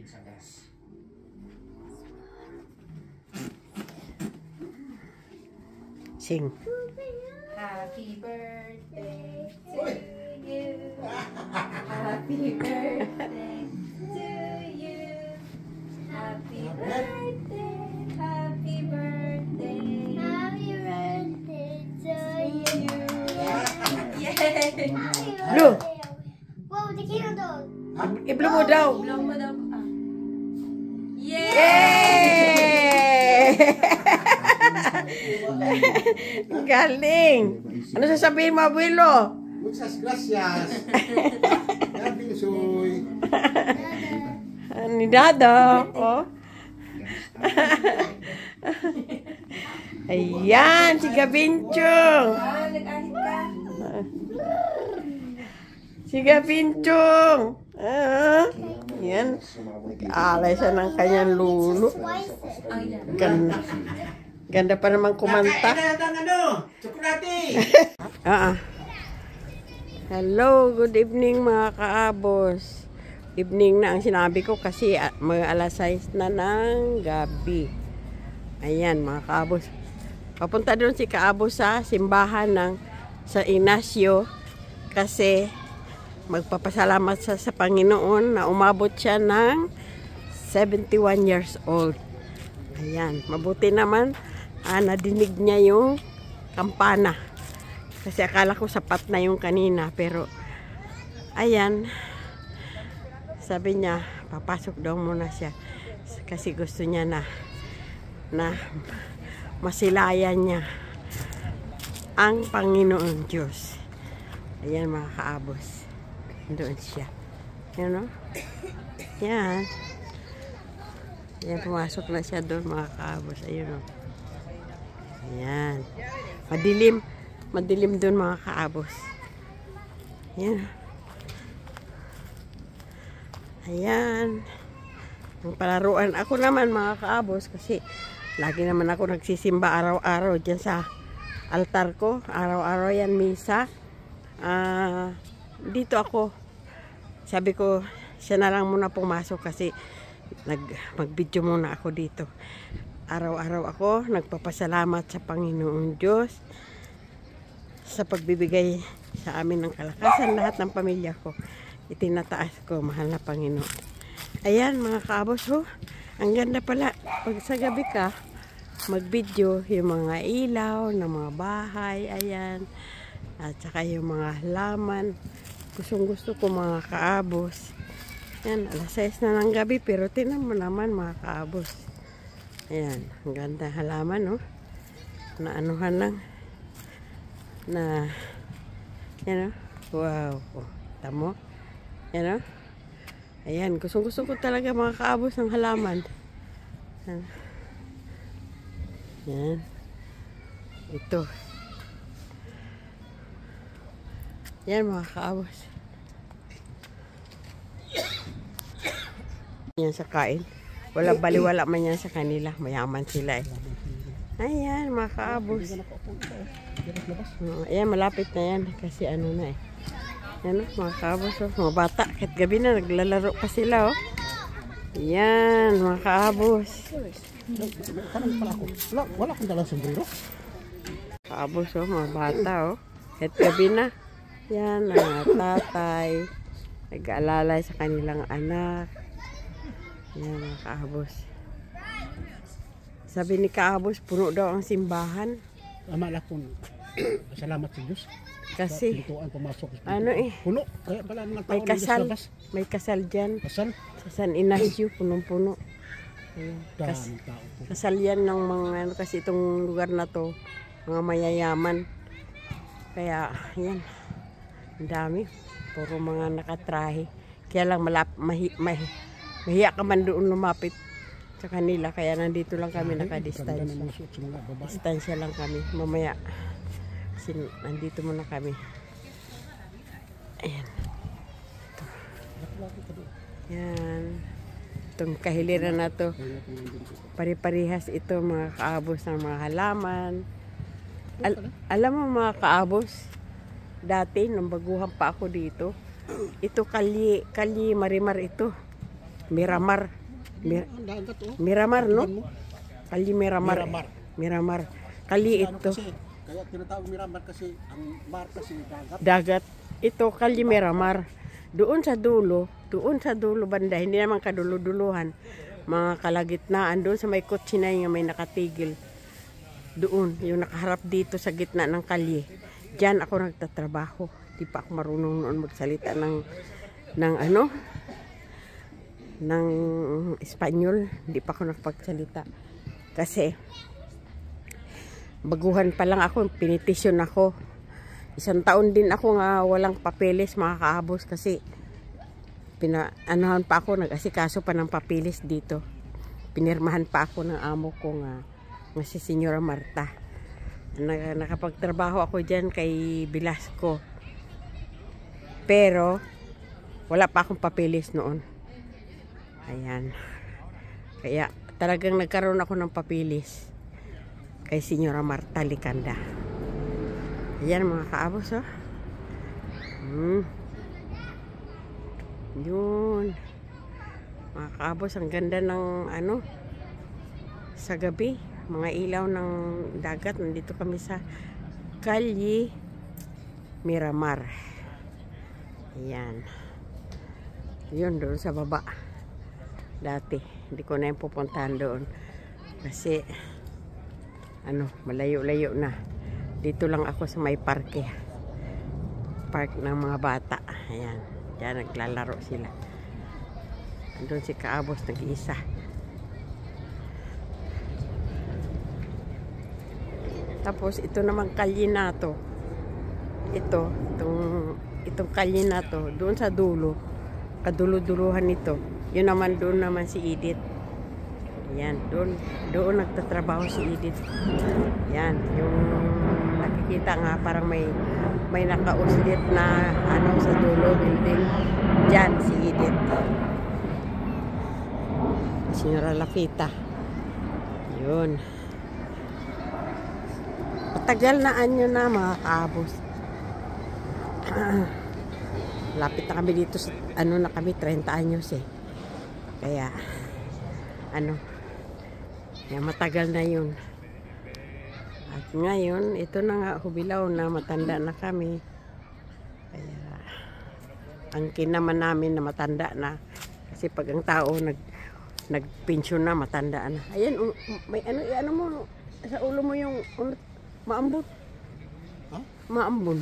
sa gas. Sing. Happy birthday to you. Happy birthday to you. Happy birthday. Happy birthday. Happy birthday to you. Yay! Blue. Wow, the candle. I-blow mo daw. Blow mo daw. Yay! Yay! Galing. Ano sasabihin mo, abuelo? Muchas gracias. Happy soy. Ni Dada. Oh. Ayan, si Gabinchong. Nag-ahit ka. Si Gabinchong. Yan. Nag-aalay siya ng kanyang lulo. Ganda. Ganda pa naman kumanta. Chocolate. Hello, good evening mga kaabos. Evening na ang sinabi ko kasi mga alas 6 na ng gabi. Ayan mga kaabos. Papunta doon si kaabos sa simbahan sa Ignacio kasi magpapasalamat sa Panginoon na umabot siya ng 71 years old. Ayan, mabuti naman nadinig niya yung kampana. Kasi akala ko sapat na yung kanina. Pero, ayan. Sabi niya, papasok daw muna siya. Kasi gusto niya na masilayan niya ang Panginoon Diyos. Ayan mga kaabos. Doon siya. Yan o. Yan. Ayan, pumasok na siya doon mga kaabos. Ayun o. Ayan. Madilim doon mga kaabos. Ayan. Ayan. Ang palaruan. Ako naman mga kaabos kasi lagi naman ako nagsisimba araw-araw dyan sa altar ko. Araw-araw yan misa. Dito ako. Sabi ko, siya na lang muna pumasok kasi mag-video muna ako dito. Araw-araw ako nagpapasalamat sa Panginoong Diyos sa pagbibigay sa amin ng kalakasan. Lahat ng pamilya ko itinataas ko, mahal na Panginoon. Ayan mga kaabos, ang ganda pala pag sa gabi ka mag-video yung mga ilaw ng mga bahay. Ayan, at saka yung mga halaman. Gustong gusto ko mga kaabos. Ayan, alas 6 na ng gabi pero tinan mo naman mga kaabos. Ayan, ang ganda halaman, no? Na anuhan lang. Na, yan, wow. Tamo? Yan, ayan, gusto ko talaga mga kaabos ng halaman. Yan. Ito. Yan mga kaabos. Yan sa kain. Wala baliwala man yan sa kanila. Mayaman sila eh. Ayan, mga kaabos. Ayan, malapit na yan. Kasi ano na eh. Ayan, mga kaabos. Mga bata. Kahit gabi na, naglalaro pa sila. Ayan, mga kaabos. Wala akong dalang sombrero. Kaabos, mga bata. Kahit gabi na. Yan, mga tatay. Nag-aalalay sa kanilang anak. Yan mga kaabos. Sabi ni kaabos, puno daw ang simbahan. Amala ko, salamat sa Diyos. Kasi, Pintuan pumasok. ano eh, Puno. Kaya pala ng may kasal. May kasal dyan. Kasal? Sa San Ignacio, punong-puno. Ayan. Daming tao po. Kasal yan ng mga, ano, kasi itong lugar na to, mga mayayaman. Kaya, yan. Ang dami. Puro mga nakatrahe. Kaya lang mahiya ka man doon lumapit sa kanila. Kaya nandito lang kami nakadistansya. Distansya lang kami. Mamaya, nandito muna kami. Ayan. Ito. Yan. Itong kahiliran na to. Pari-parihas ito mga kaabos ng mga halaman. Alam mo mga kaabos, dati nung baguhan pa ako dito, ito kalye Marimar ito. Miramar. Ang dagat oh. Miramar, no? Tingnan mo. Kalye Miramar. Miramar. Miramar. Kalye Ano ito. kasi, kaya tinatawag Miramar kasi ang mar kasi dagat. Dagat. Ito, Kalye Miramar. Doon sa dulo banda, hindi naman kadulo-duluhan. Mga kalagitnaan, doon sa may kotsinay nga may nakatigil. Doon, yung nakaharap dito sa gitna ng kalye. Diyan ako nagtatrabaho. Di pa ako marunong noon magsalita ng Espanyol. Di pa ako nakapagsalita. Kasi, baguhan pa lang ako, pinitisyon ako. 1 taon din ako nga walang papeles, mga kaabos, kasi pa ako, nag-asikaso pa ng papeles dito. Pinirmahan pa ako ng amo ko nga si Senyora Marta. Nakapagtrabaho ako dyan kay Velasco. Pero, wala pa akong papeles noon. Ayan. Kaya, talagang nagkaroon ako ng papeles kay Senyora Marta Licanda. Ayan mga kaabos, oh. Yun. Mga kaabos, ang ganda ng sa gabi. Mga ilaw ng dagat. Nandito kami sa Kalye Miramar. Ayan. Yun, doon sa baba. Dati, hindi ko na yung pupuntahan doon. Kasi, malayo-layo na. Dito lang ako sa may parke. Park ng mga bata. Ayan. Diyan naglalaro sila. Andun si Kaabos nag-iisa. Tapos ito naman kalye na to. Itong kalye na to. Doon sa dulo. Kadulo-duluhan ito. Yun naman, doon naman si Edith. Ayan. Doon nagtatrabaho si Edith. Ayan. Yung nakikita nga parang may nakauslit na sa dulo building. Diyan si Edith. Senyora Lafita. Yun. Matagal na anyo na mga kaabos. Lapit na kami dito sa na kami 30 anyos eh. Kaya matagal na yun. At ngayon, ito na nga, hubilaw na, matanda na kami. Kaya, ang kinaman namin na matanda na. Kasi pag ang tao nagpensyon na, matanda na. Ayan, may mo, sa ulo mo yung maambon. Huh? Maambon.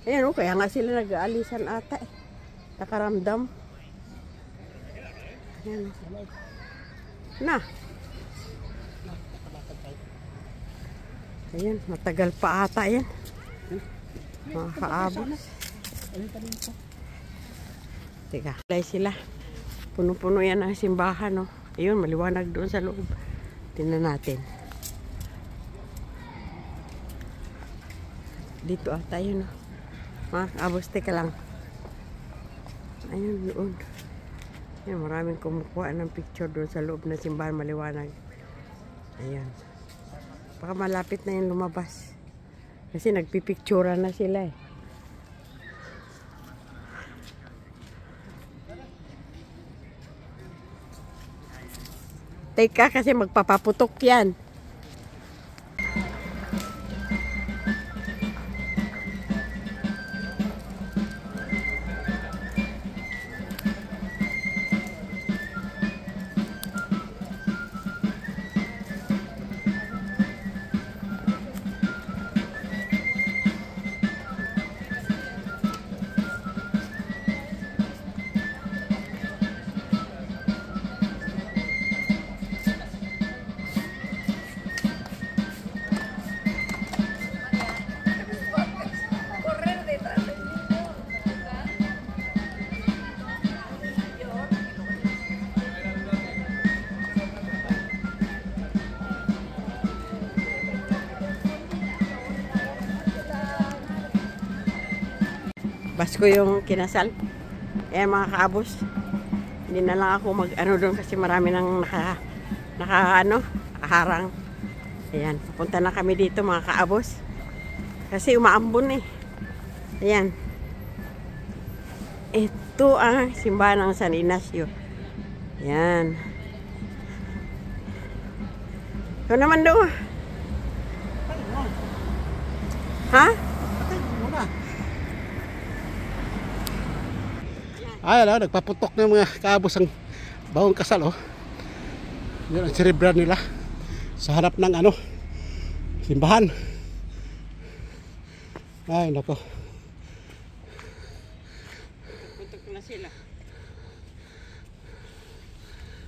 Ayan, kaya nga sila nag-aalisan ata eh. Nakaramdam. Ayan. Na. Ayan, matagal pa ata yan. Mga kaabos. Teka, lay sila. Puno-puno yan ang simbahan, no? Ayun, maliwanag doon sa loob. Tingnan natin. Dito ata yun, no? Mga kaabos, teka lang. Ayun, doon. Ayan, maraming kumukuha ng picture doon sa loob ng simbahan, maliwanag. Ayan. Baka malapit na yung lumabas. Kasi nagpipictura na sila eh. Teka, kasi magpapaputok yan. Basko yung kinasal. Mga kaabos. Hindi na lang ako doon kasi marami nang nakaharang. Ayan, papunta na kami dito mga kaabos. Kasi umaambon eh. Ayan. Ito ang simbahan ng San Ignacio. Yan. Ikaw naman daw. Ha? Muna. Ay, ala, nagpaputok ng mga kaabos ang bawang kasal, oh. Yan ang cerebral nila sa harap ng ano, simbahan. Ay, nako. Putok na sila.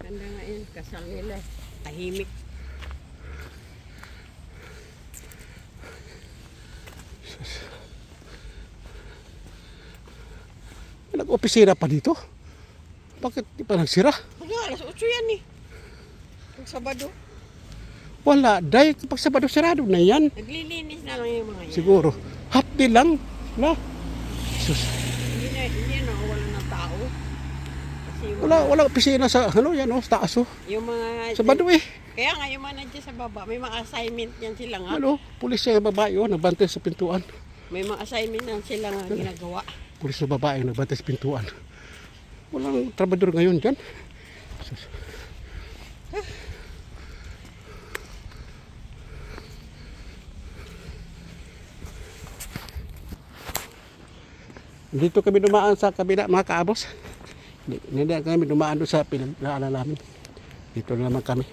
Ganda nga yun, kasal nila. Tahimik. Nag-opisina pa dito? Bakit di pa nagsira? Wala, alas 8 yan eh. Pag Sabado. Wala, dahil pag Sabado sarado na yan. Naglilinis na lang yung mga yan. Siguro. Half day lang. Na? Sus. Hindi na wala ng tao. Kasi yung Wala opisina sa ano yan, oh, sa taas, oh. yung mga Sabado eh. kaya nga yung mga nandiyan sa baba, may mga assignment yan sila nga. Ano, pulis sa babae, oh, nagbantay sa pintuan. May mga assignment yan sila nga ginagawa. Pulis sa babae, nagbantay sa pintuan. Walang trabador ngayon dyan. Sus. Dito kami dumaan sa kabila, mga kaabos. Hindi kami dumaan doon sa pinag-aaral namin. Dito na naman kami.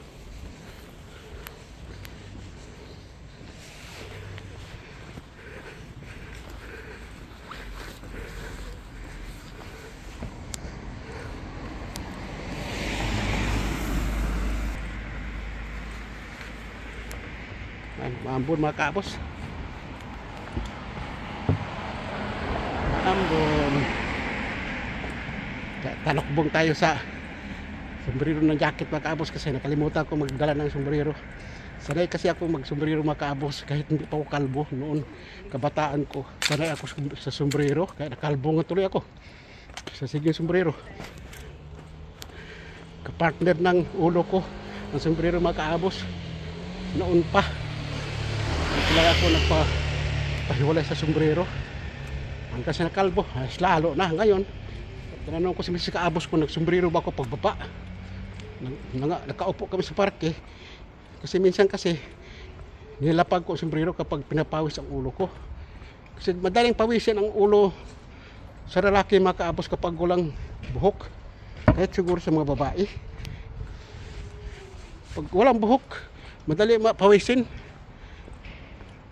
Maambon, mga kaabos. Maambon. Talokbong tayo sa sombrero ng jacket, mga kaabos, kasi nakalimutan ko magdala ng sombrero. Sanay kasi ako mag-sombrero, mga kaabos, kahit hindi pa ako kalbo noon kabataan ko. Sanay ako sa sombrero, kaya nakalbo nga tuloy ako sa sige sombrero. Kapartner ng ulo ko ang sombrero, mga kaabos, noon pa. Kaya ako nagpahiwalay sa sombrero hanggang sa nakalbo. Lalo na ngayon. Tinanong ko si Mrs. Kaabos ko, nagsombrero ba ako pagbaba. Nakaupo kami sa parke. Kasi minsan kasi nilapag ko sombrero kapag pinapawis ang ulo ko. Kasi madaling pawisin ang ulo sa lalaki, mga kaabos, kapag walang buhok. Kahit siguro sa mga babae. Pag walang buhok, madali pawisin.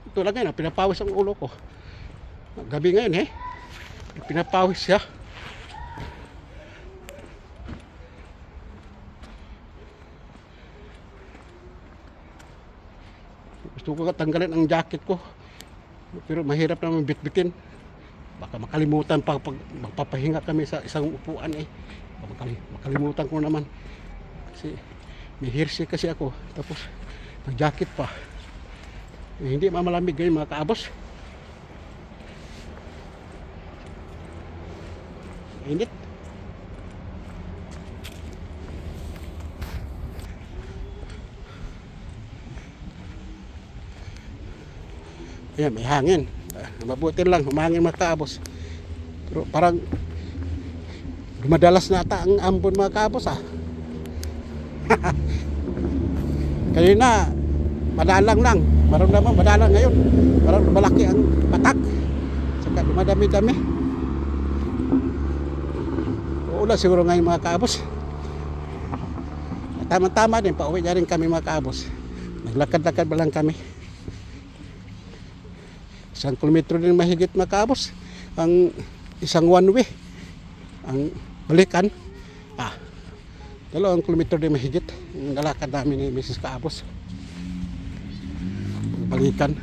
Ito lang ngayon, pinapawis ang ulo ko. Gabi ngayon eh, pinapawis siya. Gusto ko tanggalin ang jacket ko, pero mahirap naman bitbitin. Baka makalimutan pa pag magpapahinga kami sa isang upuan eh. Baka makalimutan ko naman. Kasi may hearsay kasi ako, tapos may jacket pa. Eh, hindi mamalamig ngayon, mga kaabos. Init. Ayan, may hangin. Mabuti lang, humangin, mga kaabos. Pero parang dumadalas na ata ang ambon, mga kaabos, ah. Kanina madalang lang, maramdaman madalang ngayon. Parang malaki ang patak. Saka dumadami-dami. Uulan siguro ngayon, mga kaabos. Tama-tama din, pauwi na rin kami, mga kaabos. Naglakad-lakad ba lang kami. 1 kilometro din mahigit, mga kaabos. Ang isang one way. Ang balikan. 2 kilometro din mahigit. Ang nalakad namin ni Mrs. Kaabos. Balikan.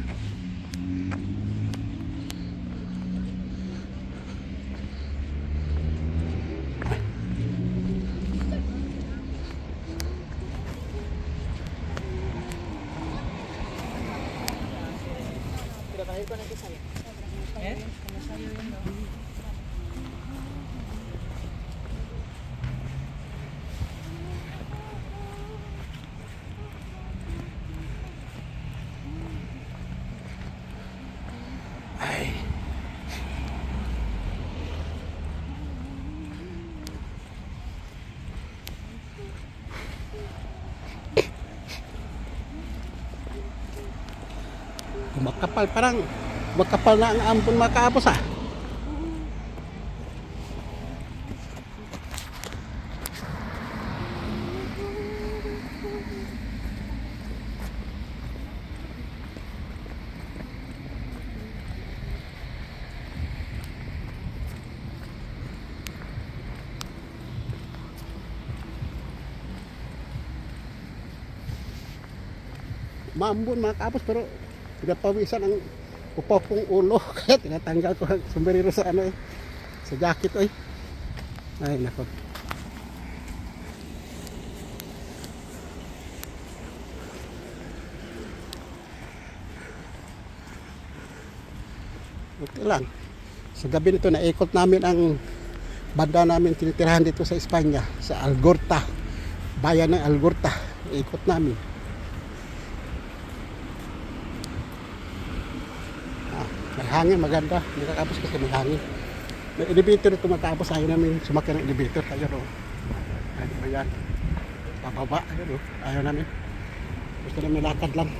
makapal. Parang makapal na ang ambon mga kaapos ah. Maambon mga kaapos pero pinapawisan ang upaw kong ulo kaya tinatanggal ko ang sombrero sa ano eh, sa jacket eh. Ay nako. Okay lang. Sa gabi nito naikot namin ang banda namin tinitirahan dito sa Espanya, sa Algorta, bayan ng Algorta. Ikot namin. May hangin, maganda. Hindi kakapos kasi may hangin. May elevator ito matapos. Ayaw namin sumakyan ng elevator. Ayun o. Ano ba yan? Pababa. Ayun o. Ayaw namin. Gusto namin lakad lang.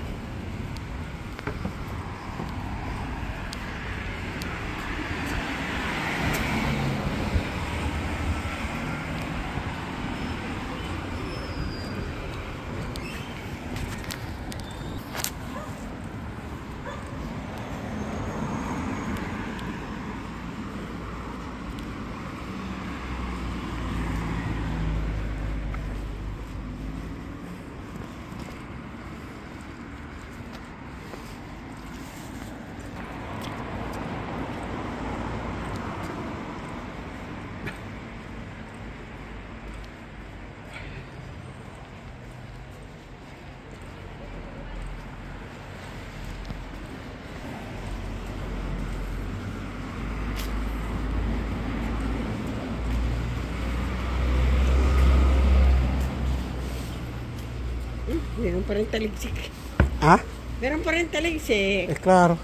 Meron pa rin taligsik. Ha? Meron pa rin taligsik. Eh, klaro.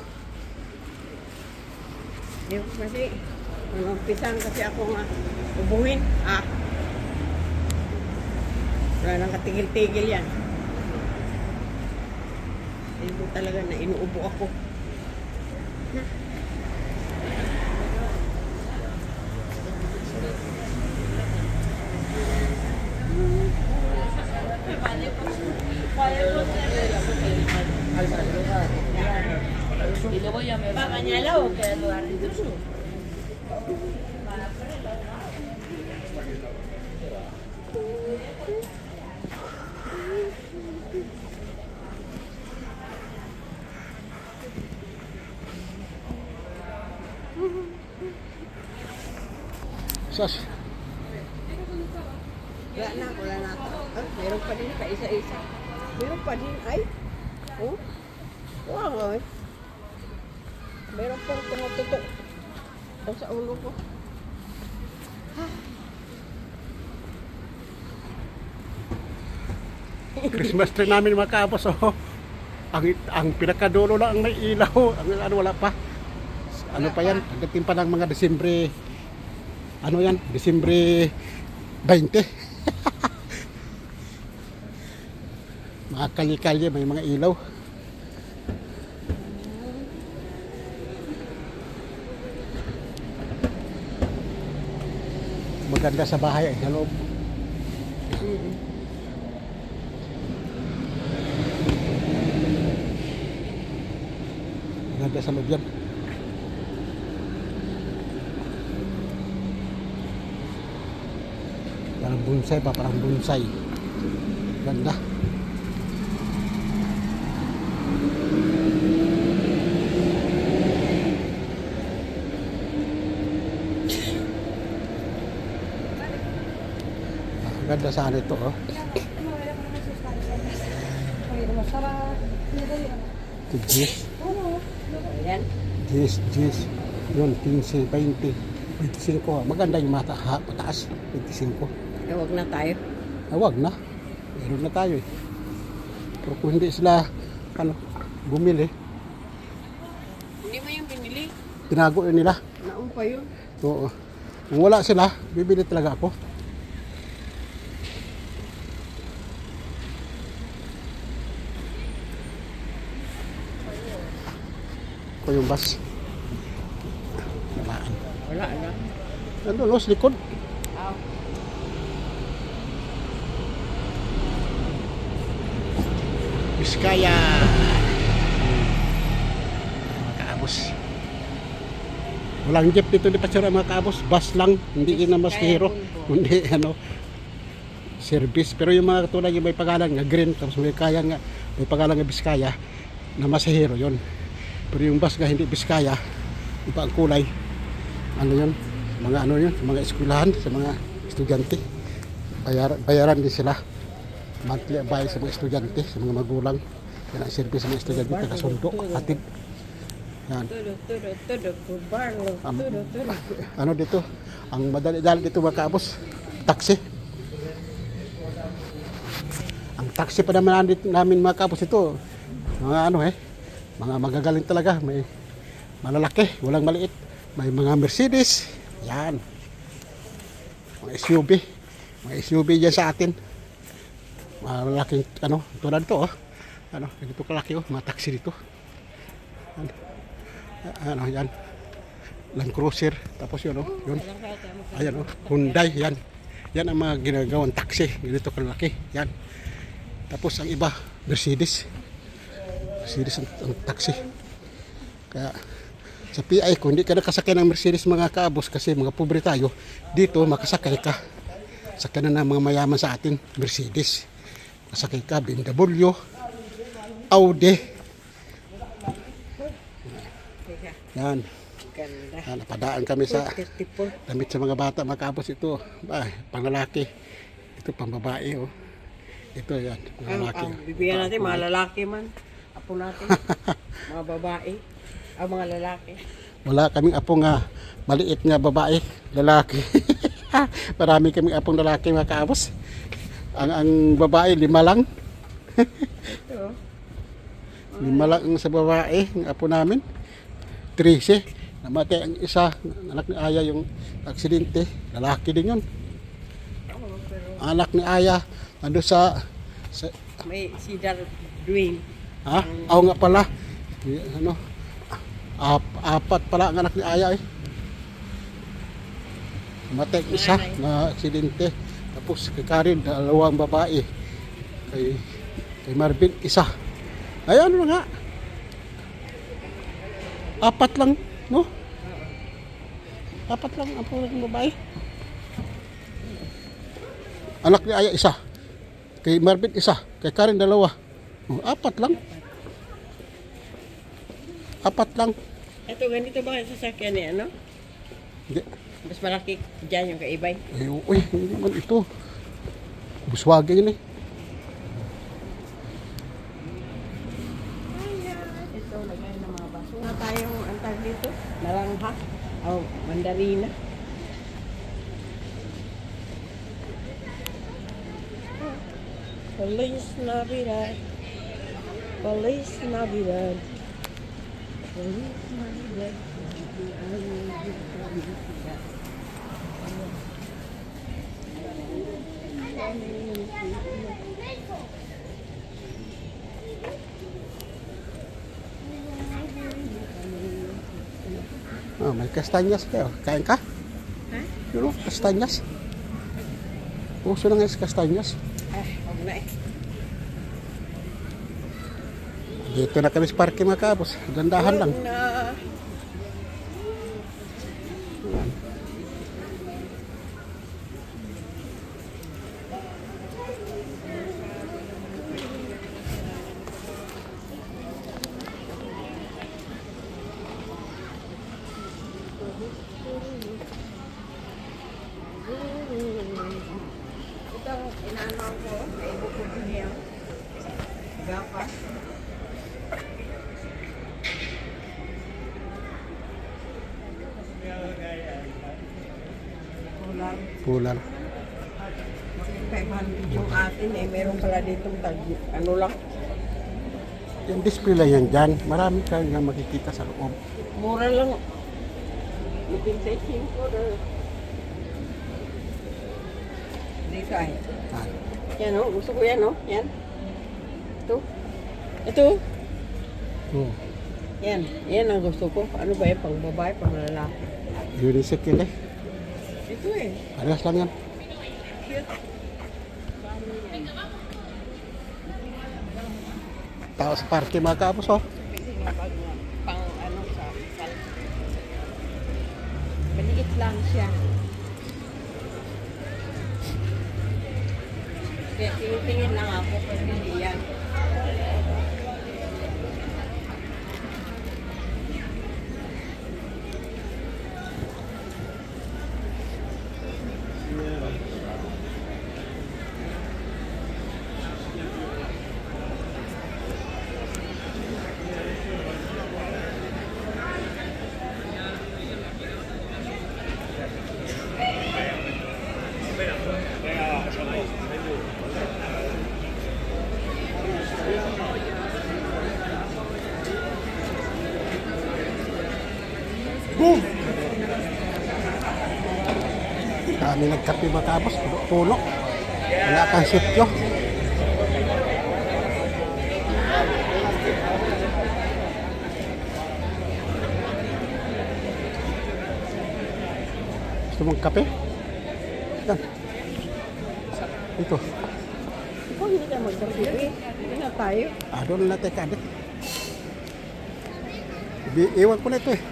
Yung kasi, umpisan kasi ako nga ubuhin. Wala nang katigil-tigil yan. Hindi talaga na inuubo ako. Y luego ya me va a bañar o que lugar de tu. Sas. Wala na. Meron pa din, isa-isa. Meron pa din, ay. Oh. Wow, ay. Meron pa rin tumututok. O sa ulo ko. Christmas tree namin mga kaapos. Oh. Ang pinakadulo lang ang may ilaw. Ang ano wala pa. Ano pa yan? Pagdating pa ng mga Desembre. Ano yan? Desembre 20. Mga kalye-kalye, may mga ilaw. Maganda sa bahay, sa loob. Maganda sa loob yan. Parang bonsai pa, parang bonsai. Ganda. Ganda sana ito, oh. Ito, Gis. Ayan. Gis. Yun, 15, 20, 25. Maganda yung mataas. 25. Huwag na tayo. Wag na. Meron na tayo eh. Pero kung hindi sila, bumili, Hindi mo yung binili. tinago yun nila. Naon pa yun. Oo. Kung wala sila, bibili talaga ako. pa yung bus. Tamaan. Wala na. Ano, no, sa likod. Ah. Biskaya. Mga kaabos. Walang jeep dito di Patsura mga kaabos. Bus lang. Hindi na mas hero. Hindi ano. Service. Pero yung mga katulad yung may pangalan nga green. Tapos may kaya nga. May pangalan nga Biskaya. Na mas hero yun. Pero yung bus nga hindi Biskaya. Iba ang kulay. Ano yun? Mga ano yun? Sa mga eskwelahan. Sa mga estudyante. Bayaran din sila. Monthly bayad sa mga estudyante, sa mga magulang. Yan ang service sa mga estudyante, kakasundo, hatid. Yan. Ano dito? Ang madali-dali dito mga kaabos, taxi. Ang taxi pa naman namin mga kaabos ito, mga ano mga magagaling talaga. May malalaki, walang maliit. May mga Mercedes, yan. Mga SUV. Mga SUV dyan sa atin. Malaking ano, tulad to ano, ganito kalaki mga taxi dito. Ano yan, Land Cruiser, tapos yun yun, ayan Hyundai, yan ang mga ginagawang taxi, ganito kalaki, yan. Tapos ang iba, Mercedes ang taxi. Kaya sa PI, kung hindi ka nakasakay ng Mercedes mga kaabos, kasi mga pobre tayo, dito makasakay ka. Sakay na ng mga mayaman sa atin, Mercedes. Masakay ka, BMW, Audi. Yan. Napadaan kami sa damit sa mga bata, mga kaabos ito. Panglalaki. Ito pang babae. Ito yan, panglalaki. Bibigyan natin mga lalaki man. Apo natin. Mga babae. Mga lalaki. Wala kaming apong maliit nga babae, lalaki. Marami kaming apong lalaki mga kaabos. Ang babae, 5 lang. 5 lang sa babae, ang apo namin. 13. Namatay ang isa, anak ni Aya yung aksidente. Lalaki din yun. Anak ni Aya, ando sa may Cedar Dwayne. Ha? Ako nga pala. Ano? 4 pala ang anak ni Aya Namatay ang isa na aksidente. Tapos kay Karen, 2 babae. Kay Marvin, 1. Ay ano nga. 4 lang, no? 4 lang ang pulang babae. Anak ni Aya, 1. Kay Marvin, 1. Kay Karen, 2. 4 lang. 4 lang. Ito, ganito ba ang sasakyan niya, no? Hindi. Mas malaki dyan yung kaibay. Ay, uy, hindi man ito. Buswagin yun Ito, lagay ng mga baso. Na tayong antag dito, narangha, o mandarina. Feliz Navidad. Feliz Navidad. Feliz Navidad. May kastanyas kayo. Kain ka? Ha? Yun o, kastanyas. Puso na nga yung kastanyas. Huwag na Dito na kami sa parking mga kabos. Gandahan lang. Na. Ito, inaano ko, ay bukod niya. Gapa. Pular. 500 yung atin eh, meron pala ditong tag, ano lang, Yung display lang yan dyan. Marami kayo nga makikita sa loob. mura lang. Ipintay 5 doon. Dito ay. Ah, Yan o, gusto ko yan o, yan. Ito. Ito. oh. Yan ang gusto ko. Ano ba yan? Pang babae, pang lalaki. Unisex yun eh. Ito eh. Parehas lang yan. Cute. Tao sa parke mga kaapos oh. Pang ano sa maliit lang siya. Kaya tingin lang ako kung hindi yan. Boom! Kami nagkape mga kaapos. Puno. Wala kang sityo. Gusto mong kape? Yan. Ito. Ikaw hindi ka magkape. Hindi na tayo. Doon na natin kadit. Iwan ko na ito eh.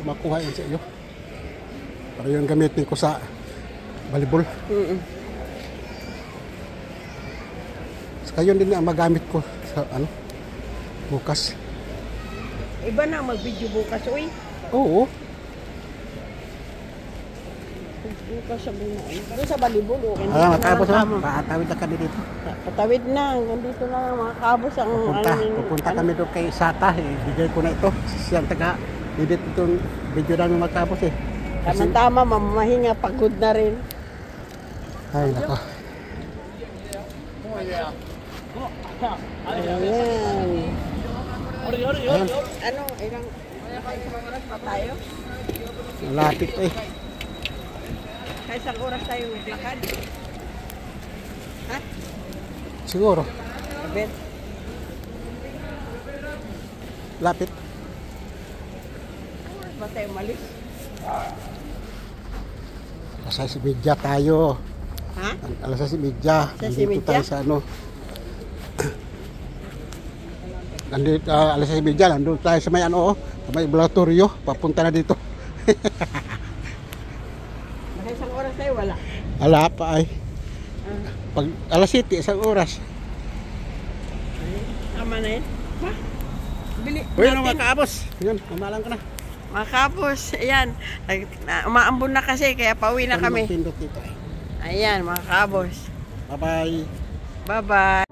Makuha yun sa iyo. Para yung gamitin ko sa volleyball. Saka yun din ang magamit ko sa ano, bukas. Iba na mag-video bukas, uy. Oo. Bukas sa bunuan. Pero sa balibol, okay. Makabos na. Patawid na kami dito. Patawid na. Hanggang dito na lang mga kabos ang Pupunta kami doon kay Sata. Bigay ko na ito. Siyang taga edit itong video namin magkapos eh. Tama-tama, mamahinga, pagod na rin. Ay, nako. Ayan. Ayan. Ano, ilang oras pa tayo? Lapit eh. Kaya isang oras tayo maglakad. Ha? Siguro. Abet. Lapit. Oras ba tayo malis? Alas 6:30 tayo. Ha? Alas 6:30. Nandito 6:30? tayo sa ano. Nandito, alas 6:30. Nandito tayo sa may ano, sa may laboratorio. Papunta na dito. Baka isang oras tayo, wala. Wala pa ay. Pag alas 7, isang oras. Tama na yun. Ha? Bili Uy, ano natin. mga kaabos? Yun, mamalang ka na. Mga kapos, ayan. Umaambon na kasi, kaya pauwi na kami. Pindot dito eh. Ayan, mga kabos. Bye-bye. Bye-bye.